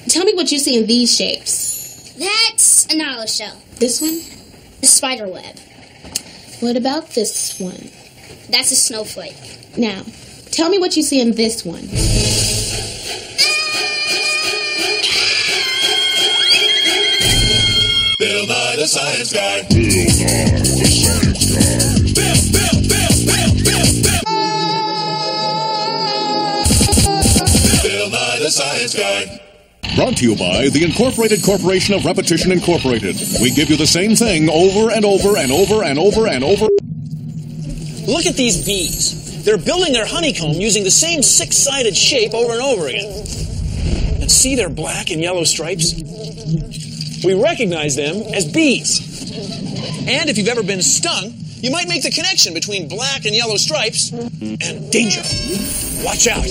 Tell me what you see in these shapes. That's a nautilus shell. This one? A spider web. What about this one? That's a snowflake. Now, tell me what you see in this one. Bill Nye the Science Guy. Bill Nye the Science Guy. Brought to you by the Incorporated Corporation of Repetition Incorporated. We give you the same thing over and over and over and over and over. Look at these bees. They're building their honeycomb using the same six-sided shape over and over again. And see their black and yellow stripes? We recognize them as bees. And if you've ever been stung, you might make the connection between black and yellow stripes and danger. Watch out.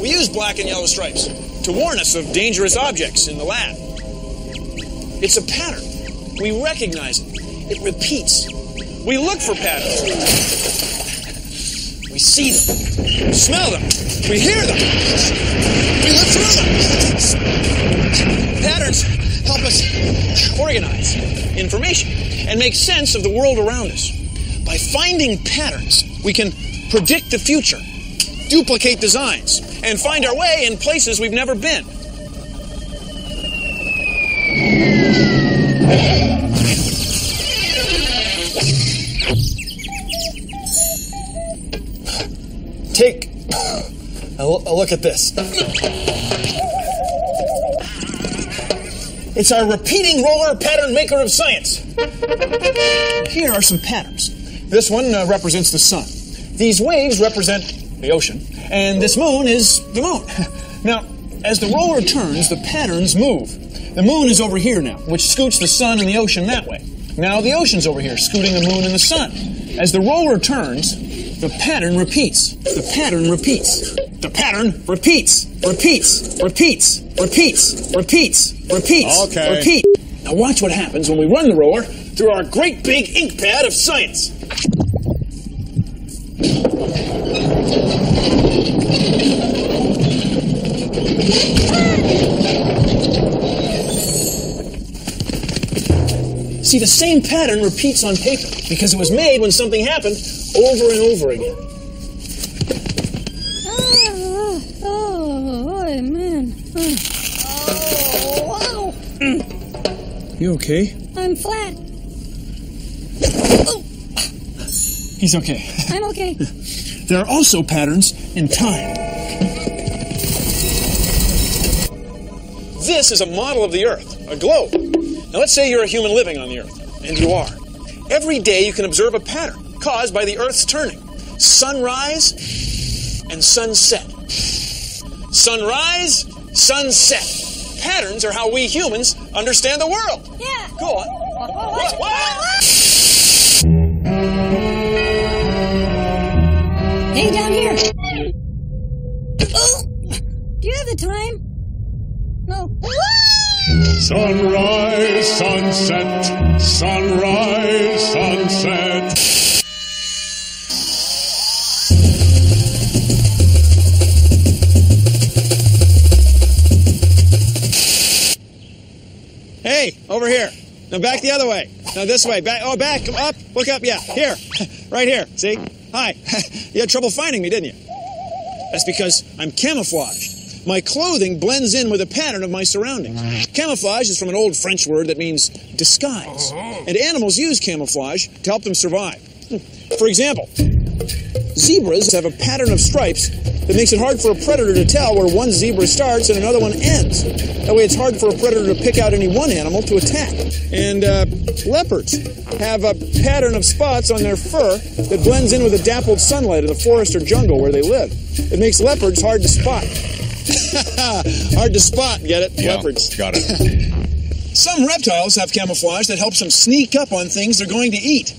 We use black and yellow stripes to warn us of dangerous objects in the lab. It's a pattern. We recognize it. It repeats. We look for patterns. We see them. We smell them. We hear them. We look through them. Patterns help us organize information and make sense of the world around us. By finding patterns, we can predict the future, duplicate designs, and find our way in places we've never been. Take a look at this. It's our repeating roller pattern maker of science. Here are some patterns. This one represents the sun. These waves represent the ocean. And this moon is the moon. Now, as the roller turns, the patterns move. The moon is over here now, which scoots the sun and the ocean that way. Now the ocean's over here, scooting the moon and the sun. As the roller turns, the pattern repeats. The pattern repeats. The pattern repeats. Repeats. Repeats. Repeats. Repeats. Repeats. Okay. Repeat. Now watch what happens when we run the roller through our great big ink pad of science. See, the same pattern repeats on paper because it was made when something happened over and over again. Oh, man. Oh, wow. You okay? I'm flat. Oh. He's okay. I'm okay. There are also patterns in time. This is a model of the Earth, a globe. Now let's say you're a human living on the Earth, and you are. Every day you can observe a pattern caused by the Earth's turning. Sunrise and sunset. Sunrise, sunset. Patterns are how we humans understand the world. Yeah. Go on. Hey, down here. Oh, do you have the time? No. Sunrise, sunset, sunrise, sunset. Hey, over here. Now back the other way. Now this way. Back. Oh, back. Come up. Look up. Yeah. Here. Right here. See? Hi. You had trouble finding me, didn't you? That's because I'm camouflaged. My clothing blends in with the pattern of my surroundings. Camouflage is from an old French word that means disguise. And animals use camouflage to help them survive. For example, zebras have a pattern of stripes that makes it hard for a predator to tell where one zebra starts and another one ends. That way it's hard for a predator to pick out any one animal to attack. And leopards have a pattern of spots on their fur that blends in with the dappled sunlight of the forest or jungle where they live. It makes leopards hard to spot. Hard to spot, get it? Yeah, leopards. got it. Some reptiles have camouflage that helps them sneak up on things they're going to eat.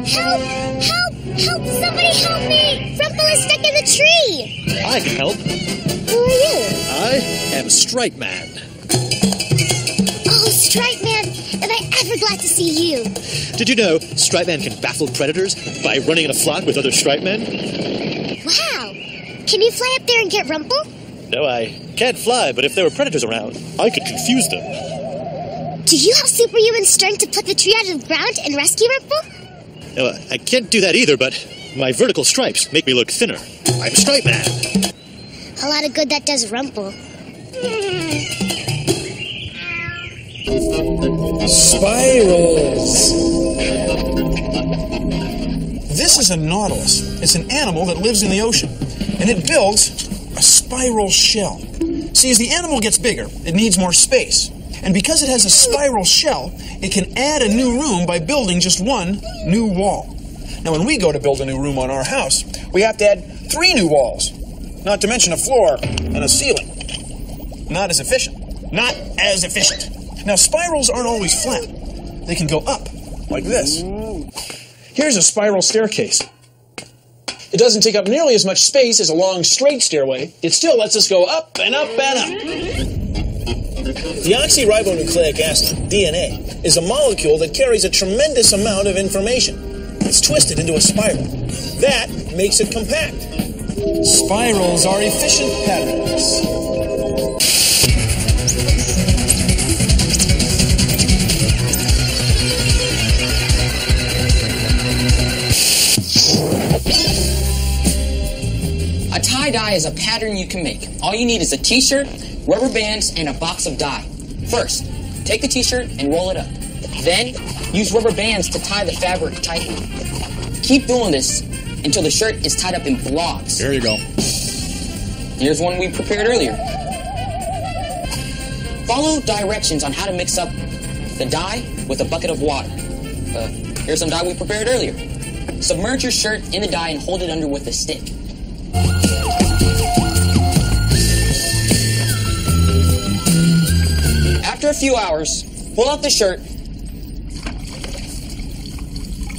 Help! Help! Help! Somebody help me! Rumple is stuck in the tree! I can help. Who are you? I am Stripe Man. Oh, Stripe Man! And I glad to see you. Did you know Stripe Man can baffle predators by running in a flock with other Stripe Men? Wow. Can you fly up there and get Rumple? No, I can't fly, but if there were predators around, I could confuse them. Do you have superhuman strength to put the tree out of the ground and rescue Rumple? No, I can't do that either, but my vertical stripes make me look thinner. I'm Stripe Man. A lot of good that does Rumple. Spirals. This is a nautilus. It's an animal that lives in the ocean, and it builds a spiral shell. See, as the animal gets bigger, it needs more space. And because it has a spiral shell, it can add a new room by building just one new wall. Now, when we go to build a new room on our house, we have to add 3 new walls, not to mention a floor and a ceiling. Not as efficient. Not as efficient. Now, spirals aren't always flat. They can go up, like this. Here's a spiral staircase. It doesn't take up nearly as much space as a long, straight stairway. It still lets us go up and up and up. Deoxyribonucleic acid, DNA, is a molecule that carries a tremendous amount of information. It's twisted into a spiral. That makes it compact. Spirals are efficient patterns. A tie-dye is a pattern you can make. All you need is a t-shirt, rubber bands, and a box of dye. First, take the t-shirt and roll it up. Then, use rubber bands to tie the fabric tightly. Keep doing this until the shirt is tied up in blobs. There you go. Here's one we prepared earlier. Follow directions on how to mix up the dye with a bucket of water. Here's some dye we prepared earlier. Submerge your shirt in the dye and hold it under with a stick. After a few hours, pull out the shirt,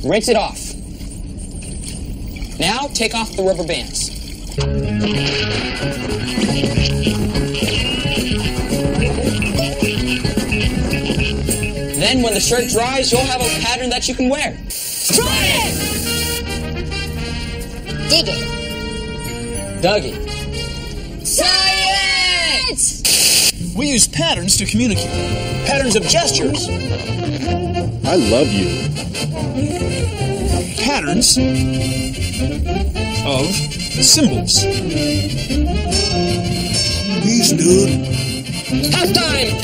rinse it off. Now take off the rubber bands. Then when the shirt dries, you'll have a pattern that you can wear. Try it! Dig it. Dug it. Science! We use patterns to communicate. Patterns of gestures. I love you. Patterns of symbols. Peace, dude. Half time!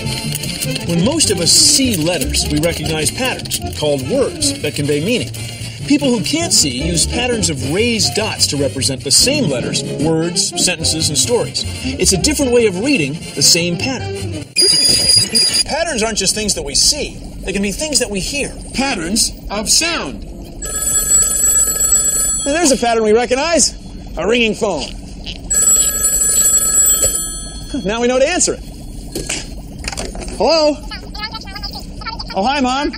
When most of us see letters, we recognize patterns, called words, that convey meaning. People who can't see use patterns of raised dots to represent the same letters, words, sentences, and stories. It's a different way of reading the same pattern. Patterns aren't just things that we see. They can be things that we hear. Patterns of sound. Now, there's a pattern we recognize. A ringing phone. Now we know to answer it. Hello? Oh, hi, Mom.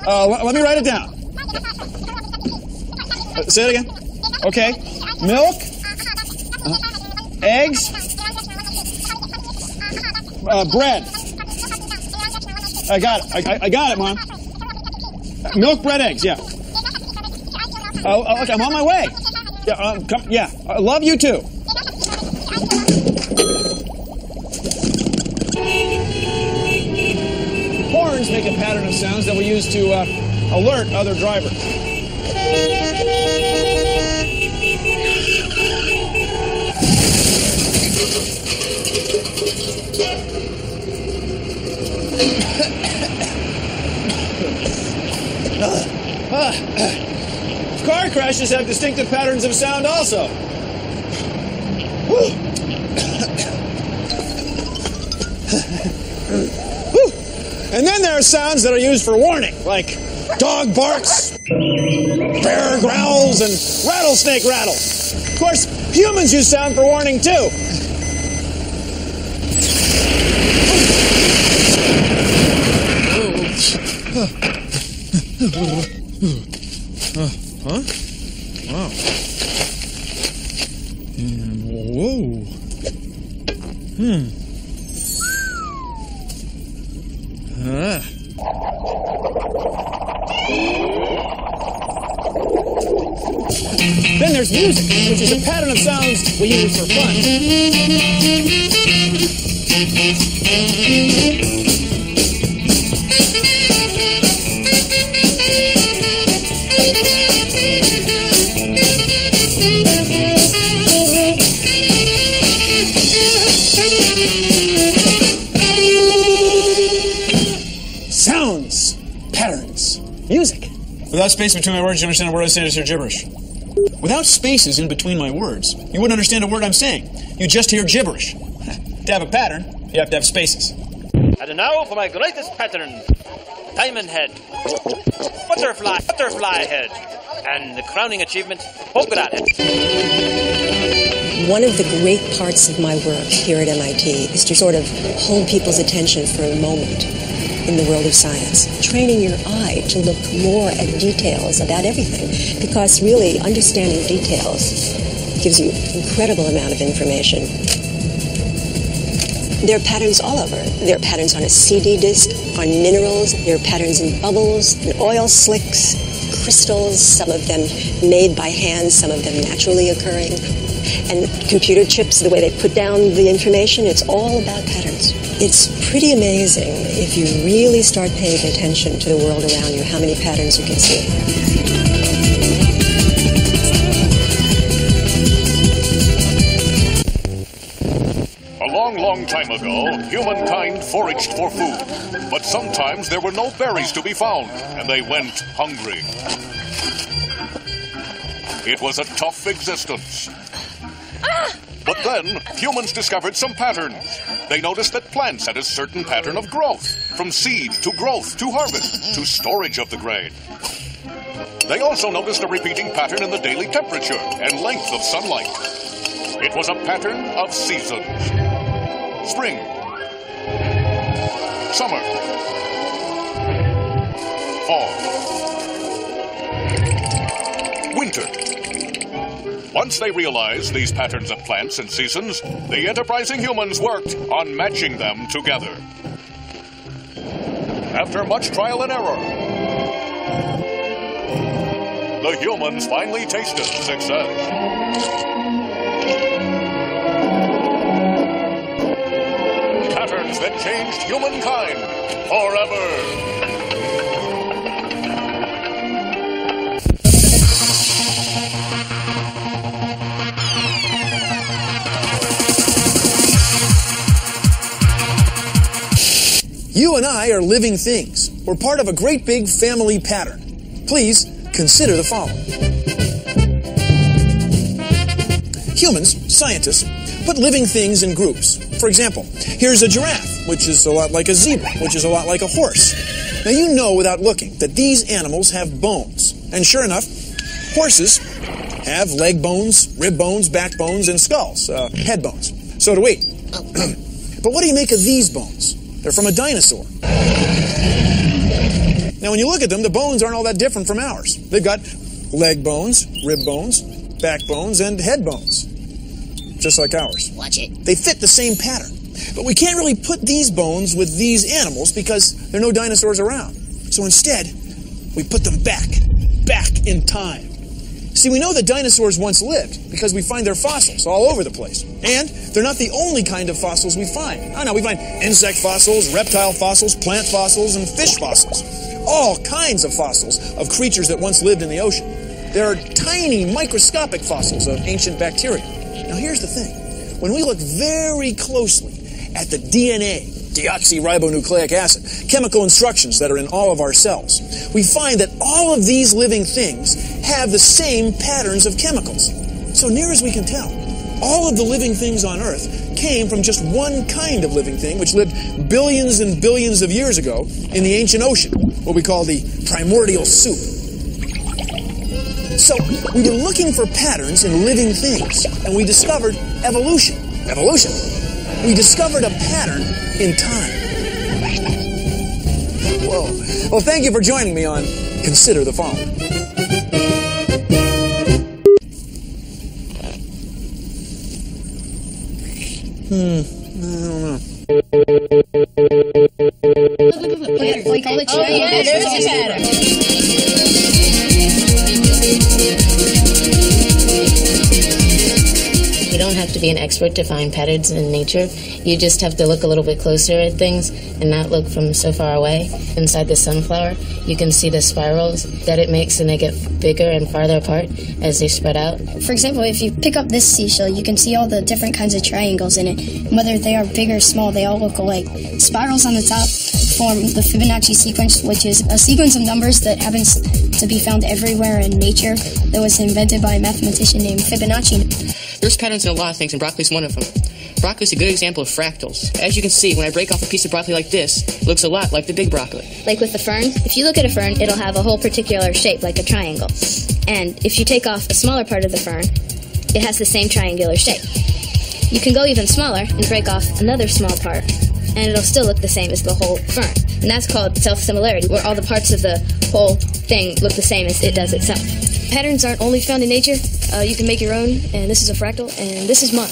Let me write it down. Say it again. Okay. Milk. Eggs. Bread. I got it. I got it, Mom. Milk, bread, eggs. Yeah. Okay, I'm on my way. Yeah. Come. Yeah. I love you too. Horns make a pattern of sounds that we use to alert other drivers. Car crashes have distinctive patterns of sound also. And then there are sounds that are used for warning, like dog barks, bear growls, and rattlesnake rattles. Of course, humans use sound for warning too. Huh? Wow. Whoa. Then there's music, which is a pattern of sounds we use for fun. Sounds, patterns, music. Without space between my words, you understand a word I say, it's your gibberish. Without spaces in between my words, you wouldn't understand a word I'm saying. You just hear gibberish. To have a pattern, you have to have spaces. And now for my greatest pattern. Diamond head. Butterfly head. And the crowning achievement, polka dot head. One of the great parts of my work here at MIT is to sort of hold people's attention for a moment in the world of science, training your eye to look more at details about everything, because really understanding details gives you an incredible amount of information. There are patterns all over. There are patterns on a CD disc, on minerals. There are patterns in bubbles, in oil slicks, crystals, some of them made by hand, some of them naturally occurring. And computer chips, the way they put down the information, it's all about patterns. It's pretty amazing if you really start paying attention to the world around you, how many patterns you can see. A long, long time ago, humankind foraged for food. But sometimes there were no berries to be found, and they went hungry. It was a tough existence. But then, humans discovered some patterns. They noticed that plants had a certain pattern of growth, from seed to growth to harvest to storage of the grain. They also noticed a repeating pattern in the daily temperature and length of sunlight. It was a pattern of seasons. Spring, summer, fall, winter. Once they realized these patterns of plants and seasons, the enterprising humans worked on matching them together. After much trial and error, the humans finally tasted success. Patterns that changed humankind forever. You and I are living things. We're part of a great big family pattern. Please consider the following. Humans, scientists, put living things in groups. For example, here's a giraffe, which is a lot like a zebra, which is a lot like a horse. Now you know without looking that these animals have bones. And sure enough, horses have leg bones, rib bones, back bones, and skulls, head bones. So do we. But what do you make of these bones? They're from a dinosaur. Now when you look at them, the bones aren't all that different from ours. They've got leg bones, rib bones, back bones, and head bones. Just like ours. Watch it. They fit the same pattern. But we can't really put these bones with these animals because there are no dinosaurs around. So instead, we put them back in time. See, we know that dinosaurs once lived because we find their fossils all over the place. And they're not the only kind of fossils we find. Oh no, we find insect fossils, reptile fossils, plant fossils, and fish fossils. All kinds of fossils of creatures that once lived in the ocean. There are tiny microscopic fossils of ancient bacteria. Now here's the thing. When we look very closely at the DNA, deoxyribonucleic acid, chemical instructions that are in all of our cells, we find that all of these living things have the same patterns of chemicals. So near as we can tell, all of the living things on Earth came from just one kind of living thing, which lived billions and billions of years ago in the ancient ocean, what we call the primordial soup. So we've been looking for patterns in living things, and we discovered evolution. Evolution. We discovered a pattern in time. Whoa. Well, thank you for joining me on Consider the Following. I don't know. Like all the yeah, there's a pattern. You don't have to be an expert to find patterns in nature. You just have to look a little bit closer at things and not look from so far away. Inside the sunflower, you can see the spirals that it makes, and they get bigger and farther apart as they spread out. For example, if you pick up this seashell, you can see all the different kinds of triangles in it. And whether they are big or small, they all look alike. Spirals on the top form the Fibonacci sequence, which is a sequence of numbers that happens to be found everywhere in nature that was invented by a mathematician named Fibonacci. There's patterns in a lot of things, and broccoli's one of them. Broccoli is a good example of fractals. As you can see, when I break off a piece of broccoli like this, it looks a lot like the big broccoli. Like with the fern, if you look at a fern, it'll have a whole particular shape, like a triangle. And if you take off a smaller part of the fern, it has the same triangular shape. You can go even smaller and break off another small part, and it'll still look the same as the whole fern. And that's called self-similarity, where all the parts of the whole thing look the same as it does itself. Patterns aren't only found in nature. You can make your own, and this is a fractal, and this is mine.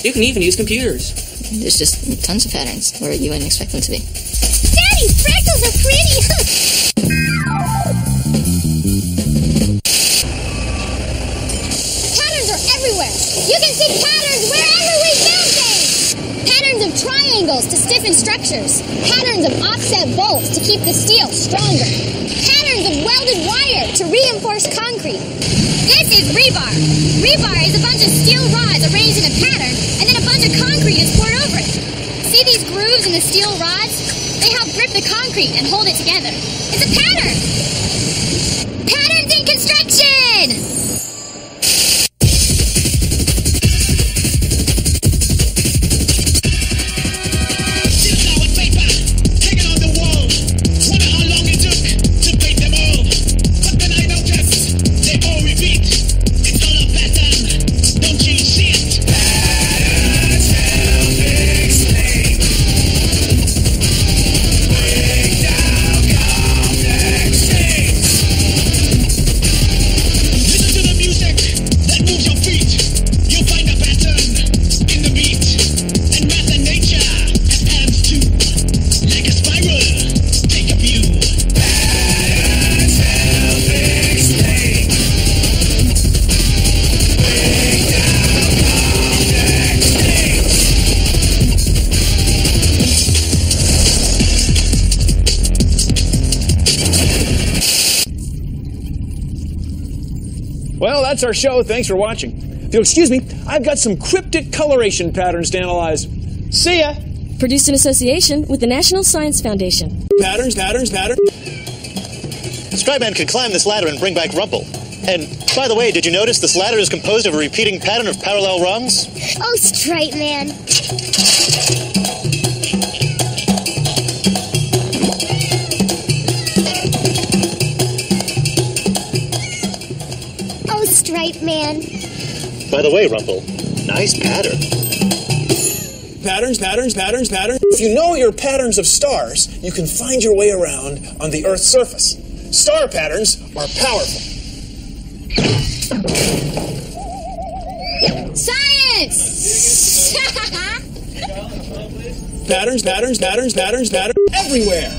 You can even use computers. There's just tons of patterns where you wouldn't expect them to be. Daddy, fractals are pretty! Patterns are everywhere! You can see patterns wherever we build things! Patterns of triangles to stiffen structures. Patterns of offset bolts to keep the steel stronger. Patterns of welded wire to reinforce concrete. This is rebar. Rebar is a bunch of steel rods arranged in a pattern, and then a bunch of concrete is poured over it. See these grooves in the steel rods? They help grip the concrete and hold it together. It's a pattern! Patterns in construction! Well, that's our show. Thanks for watching. If you'll excuse me, I've got some cryptic coloration patterns to analyze. See ya! Produced in association with the National Science Foundation. Patterns. Stripeman could climb this ladder and bring back Rumple. And, by the way, did you notice this ladder is composed of a repeating pattern of parallel rungs? Oh, Stripe Man. Oh, Stripe Man. By the way, Rumple, nice pattern. Patterns. If you know your patterns of stars, you can find your way around on the Earth's surface. Star patterns are powerful. Science! Patterns everywhere.